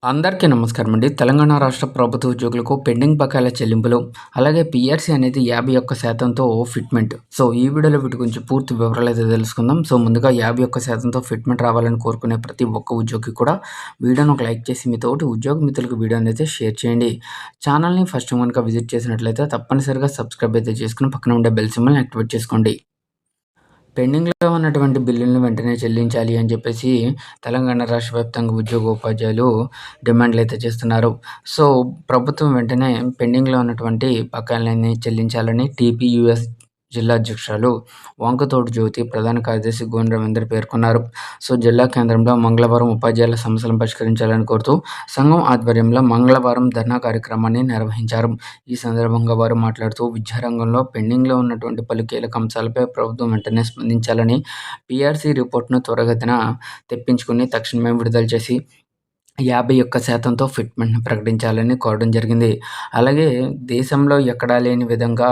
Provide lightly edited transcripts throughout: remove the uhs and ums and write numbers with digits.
అందరికీ నమస్కారం అండి. తెలంగాణ రాష్ట్ర ప్రభుత్వ ఉద్యోగులకు పెండింగ్ బకాయిల చెల్లింపులు, అలాగే పీఆర్సీ అనేది 51%తో ఫిట్‌మెంట్. ఈ వీడియోలో వీటి గురించి పూర్తి వివరాలైతే తెలుసుకుందాం. ముందుగా 51%తో ఫిట్‌మెంట్ రావాలని కోరుకునే ప్రతి ఒక్క ఉద్యోగి కూడా వీడియోని ఒక లైక్ చేసి మీ తోటి ఉద్యోగ మిత్రులకు వీడియోని అయితే షేర్ చేయండి. ఛానల్‌ని ఫస్ట్ టైం గనుక విజిట్ చేసినట్లయితే తప్పనిసరిగా సబ్స్క్రైబ్ అయితే చేసుకొని పక్కన ఉండే బెల్ సింబల్‌ని యాక్టివేట్ చేసుకోండి. పెండింగ్‌లో ఉన్నటువంటి బిల్లులను వెంటనే చెల్లించాలి అని చెప్పేసి తెలంగాణ రాష్ట్ర వ్యాప్తంగా ఉద్యోగోపాధ్యాయులు డిమాండ్‌లయితే చేస్తున్నారు. ప్రభుత్వం వెంటనే పెండింగ్‌లో ఉన్నటువంటి బకాయిలన్నీ చెల్లించాలని టీపీయూఎస్ జిల్లా అధ్యక్షురాలు వంకతోటి జ్యోతి, ప్రధాన కార్యదర్శి గోని రవీందర్ పేర్కొన్నారు. జిల్లా కేంద్రంలో మంగళవారం ఉపాధ్యాయుల సమస్యలను పరిష్కరించాలని కోరుతూ సంఘం ఆధ్వర్యంలో మంగళవారం ధర్నా కార్యక్రమాన్ని నిర్వహించారు. ఈ సందర్భంగా వారు మాట్లాడుతూ విద్యారంగంలో పెండింగ్‌లో ఉన్నటువంటి పలు కీలక అంశాలపై ప్రభుత్వం వెంటనే స్పందించాలని, పీఆర్సీ రిపోర్ట్‌ను త్వరితగతిన తెప్పించుకుని తక్షణమే విడుదల చేసి 51%తో ఫిట్‌మెంట్‌ని ప్రకటించాలని కోరడం జరిగింది. అలాగే దేశంలో ఎక్కడా లేని విధంగా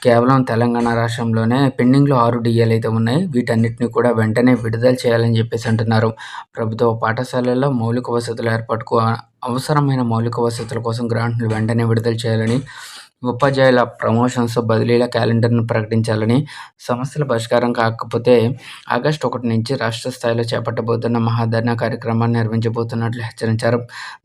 కేవలం తెలంగాణ రాష్ట్రంలోనే పెండింగ్‌లో 6 డీఏలైతే ఉన్నాయి. వీటన్నిటిని కూడా వెంటనే విడుదల చేయాలని చెప్పేసి అంటున్నారు. ప్రభుత్వ పాఠశాలల్లో మౌలిక వసతుల ఏర్పాటుకు అవసరమైన మౌలిక వసతుల కోసం గ్రాంట్‌లు వెంటనే విడుదల చేయాలని, ఉపాధ్యాయుల ప్రమోషన్స్, బదిలీల క్యాలెండర్‌ను ప్రకటించాలని, సమస్యల పరిష్కారం కాకపోతే ఆగస్టు 1 నుంచి రాష్ట్ర స్థాయిలో చేపట్టబోతున్న మహాధర్నా కార్యక్రమాన్ని నిర్వహించబోతున్నట్లు హెచ్చరించారు.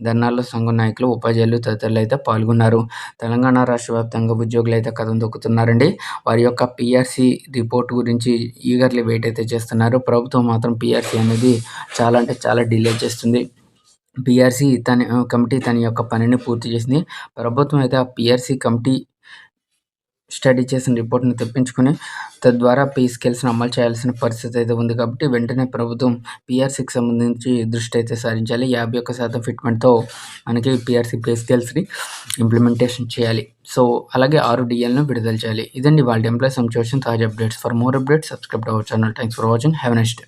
ధర్నాలో సంఘం నాయకులు, ఉపాధ్యాయులు తదితరులైతే పాల్గొన్నారు. తెలంగాణ రాష్ట్ర వ్యాప్తంగా ఉద్యోగులైతే కదం తొక్కుతున్నారండి. వారి యొక్క పీఆర్సీ రిపోర్ట్ గురించి ఈగర్లీ వెయిట్ అయితే చేస్తున్నారు. ప్రభుత్వం మాత్రం పీఆర్సీ అనేది చాలా అంటే చాలా డిలే చేస్తుంది. పీఆర్సీ కమిటీ తన యొక్క పనిని పూర్తి చేసింది. ప్రభుత్వం అయితే ఆ పీఆర్సీ కమిటీ స్టడీ చేసిన రిపోర్ట్‌ని తెప్పించుకొని తద్వారా పే స్కేల్స్‌ని అమలు చేయాల్సిన పరిస్థితి అయితే ఉంది. కాబట్టి వెంటనే ప్రభుత్వం పీఆర్సీకి సంబంధించి దృష్టి అయితే సారించాలి. 51% ఫిట్‌మెంట్‌తో మనకి పీఆర్సీ పే స్కేల్స్‌ని ఇంప్లిమెంటేషన్ చేయాలి. అలాగే 6 డీఎల్‌ను విడుదల చేయాలి. ఇదండి ఇవాల్టి ఎంప్లాయీస్ సిట్యుయేషన్ తాజా updates. For more updates subscribe to our channel. Thanks for watching. Have a nice day.